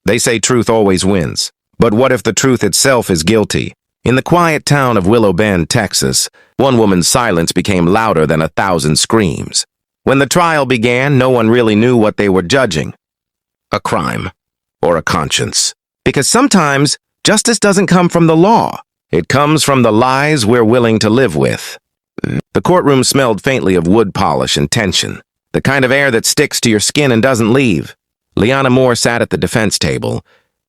They say truth always wins. But what if the truth itself is guilty? In the quiet town of Willow Bend, Texas, one woman's silence became louder than 1,000 screams. When the trial began, no one really knew what they were judging. A crime or a conscience. Because sometimes justice doesn't come from the law. It comes from the lies we're willing to live with. The courtroom smelled faintly of wood polish and tension, the kind of air that sticks to your skin and doesn't leave. Liana Moore sat at the defense table,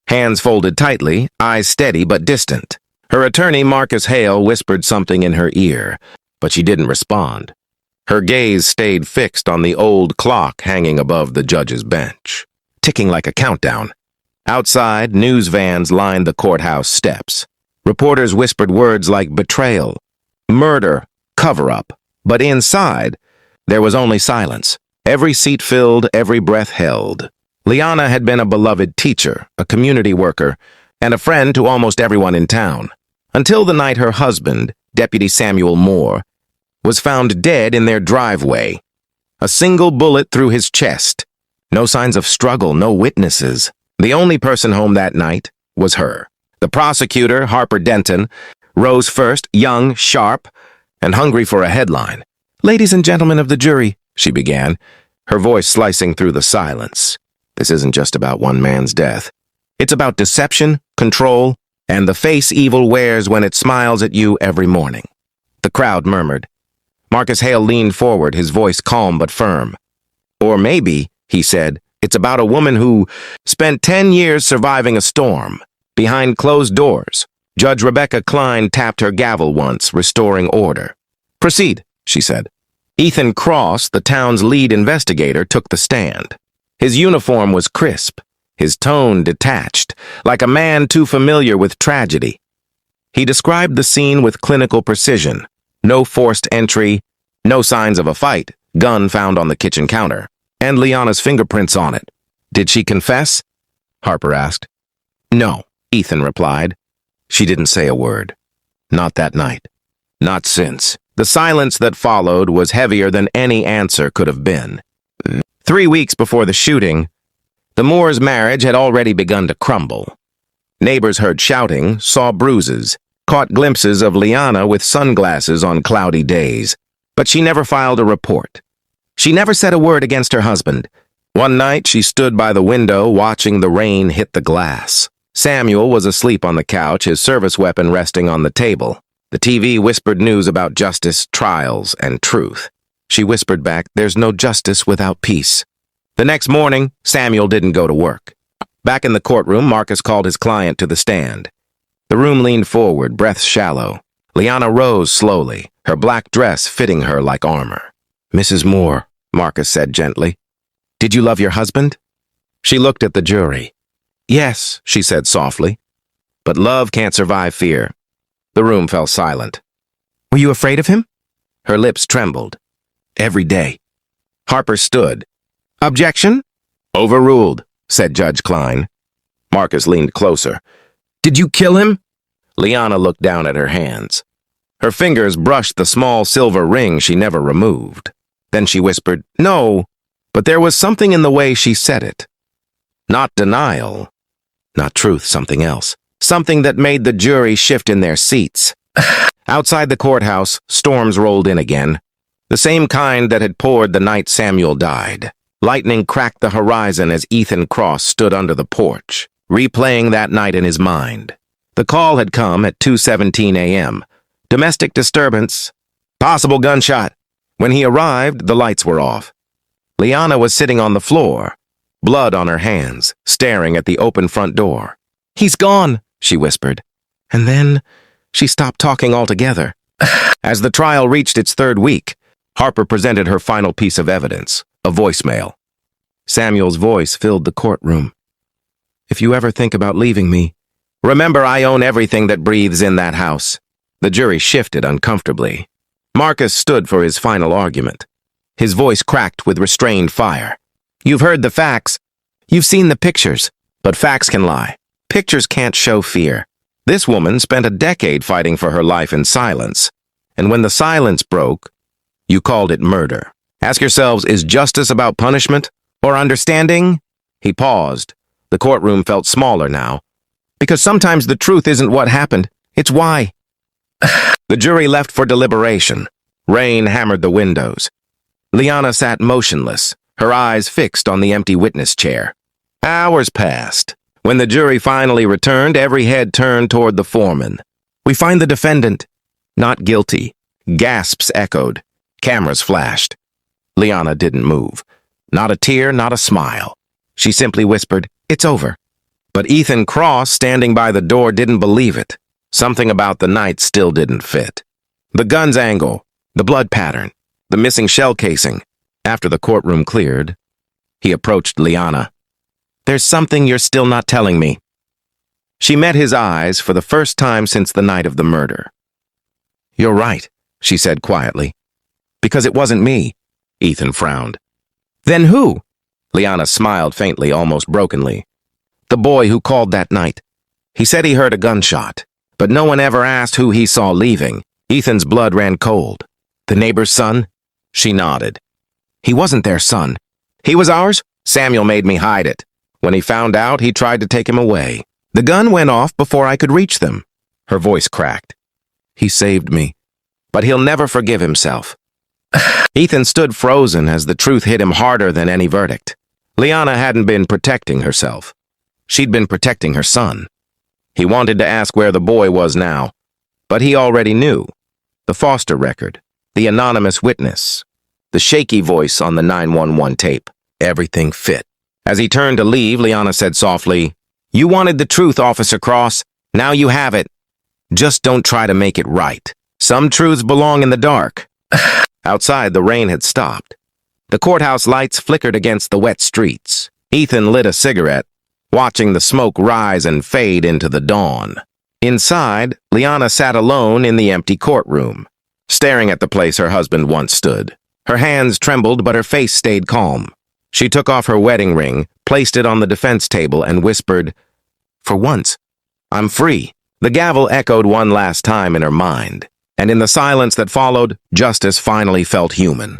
hands folded tightly, eyes steady but distant. Her attorney, Marcus Hale, whispered something in her ear, but she didn't respond. Her gaze stayed fixed on the old clock hanging above the judge's bench, ticking like a countdown. Outside, news vans lined the courthouse steps. Reporters whispered words like betrayal, murder, cover-up. But inside, there was only silence. Every seat filled, every breath held. Liana had been a beloved teacher, a community worker, and a friend to almost everyone in town, until the night her husband, Deputy Samuel Moore, was found dead in their driveway. A single bullet through his chest. No signs of struggle, no witnesses. The only person home that night was her. The prosecutor, Harper Denton, rose first, young, sharp, and hungry for a headline. "Ladies and gentlemen of the jury," she began, her voice slicing through the silence. This isn't just about one man's death. It's about deception, control, and the face evil wears when it smiles at you every morning. The crowd murmured. Marcus Hale leaned forward, his voice calm but firm. "Or maybe," he said, "it's about a woman who spent 10 years surviving a storm, behind closed doors." Judge Rebecca Klein tapped her gavel once, restoring order. "Proceed," she said. Ethan Cross, the town's lead investigator, took the stand. His uniform was crisp, his tone detached, like a man too familiar with tragedy. He described the scene with clinical precision. No forced entry, no signs of a fight, gun found on the kitchen counter, and Liana's fingerprints on it. "Did she confess?" Harper asked. "No," Ethan replied. "She didn't say a word. Not that night. Not since." The silence that followed was heavier than any answer could have been. 3 weeks before the shooting, the Moores' marriage had already begun to crumble. Neighbors heard shouting, saw bruises, caught glimpses of Liana with sunglasses on cloudy days, but she never filed a report. She never said a word against her husband. One night, she stood by the window watching the rain hit the glass. Samuel was asleep on the couch, his service weapon resting on the table. The TV whispered news about justice, trials, and truth. She whispered back, "There's no justice without peace." The next morning, Samuel didn't go to work. Back in the courtroom, Marcus called his client to the stand. The room leaned forward, breath shallow. Liana rose slowly, her black dress fitting her like armor. "Mrs. Moore," Marcus said gently, "did you love your husband?" She looked at the jury. "Yes," she said softly, "but love can't survive fear." The room fell silent. "Were you afraid of him?" Her lips trembled. "Every day." Harper stood. "Objection?" "Overruled," said Judge Klein. Marcus leaned closer. "Did you kill him?" Liana looked down at her hands. Her fingers brushed the small silver ring she never removed. Then she whispered, "No," but there was something in the way she said it. Not denial, not truth, something else. Something that made the jury shift in their seats. Outside the courthouse, storms rolled in again. The same kind that had poured the night Samuel died. Lightning cracked the horizon as Ethan Cross stood under the porch, replaying that night in his mind. The call had come at 2:17 a.m. Domestic disturbance. Possible gunshot. When he arrived, the lights were off. Liana was sitting on the floor, blood on her hands, staring at the open front door. "He's gone," she whispered. And then she stopped talking altogether. As the trial reached its 3rd week, Harper presented her final piece of evidence, a voicemail. Samuel's voice filled the courtroom. "If you ever think about leaving me, remember I own everything that breathes in that house." The jury shifted uncomfortably. Marcus stood for his final argument. His voice cracked with restrained fire. "You've heard the facts. You've seen the pictures. But facts can lie. Pictures can't show fear. This woman spent a decade fighting for her life in silence. And when the silence broke, you called it murder. Ask yourselves, is justice about punishment or understanding?" He paused, The courtroom felt smaller now, because sometimes the truth isn't what happened, it's why. The jury left for deliberation. Rain hammered the windows. Liana sat motionless, her eyes fixed on the empty witness chair. Hours passed. When the jury finally returned, every head turned toward the foreman. "We find the defendant not guilty." Gasps echoed. Cameras flashed. Liana didn't move. Not a tear, not a smile. She simply whispered, "It's over." But Ethan Cross, standing by the door, didn't believe it. Something about the night still didn't fit. The gun's angle, the blood pattern, the missing shell casing. After the courtroom cleared, he approached Liana. "There's something you're still not telling me." She met his eyes for the first time since the night of the murder. "You're right," she said quietly. "Because it wasn't me." Ethan frowned. "Then who?" Liana smiled faintly, almost brokenly. "The boy who called that night. He said he heard a gunshot, but no one ever asked who he saw leaving." Ethan's blood ran cold. "The neighbor's son?" She nodded. "He wasn't their son. He was ours? Samuel made me hide it. When he found out, he tried to take him away. The gun went off before I could reach them." Her voice cracked. "He saved me, but he'll never forgive himself." Ethan stood frozen as the truth hit him harder than any verdict. Liana hadn't been protecting herself. She'd been protecting her son. He wanted to ask where the boy was now, but he already knew. The foster record, the anonymous witness, the shaky voice on the 911 tape. Everything fit. As he turned to leave, Liana said softly, "You wanted the truth, Officer Cross. Now you have it. Just don't try to make it right. Some truths belong in the dark." Outside, the rain had stopped. The courthouse lights flickered against the wet streets. Ethan lit a cigarette, watching the smoke rise and fade into the dawn. Inside, Liana sat alone in the empty courtroom, staring at the place her husband once stood. Her hands trembled, but her face stayed calm. She took off her wedding ring, placed it on the defense table, and whispered, "For once, I'm free." The gavel echoed one last time in her mind, and in the silence that followed, justice finally felt human.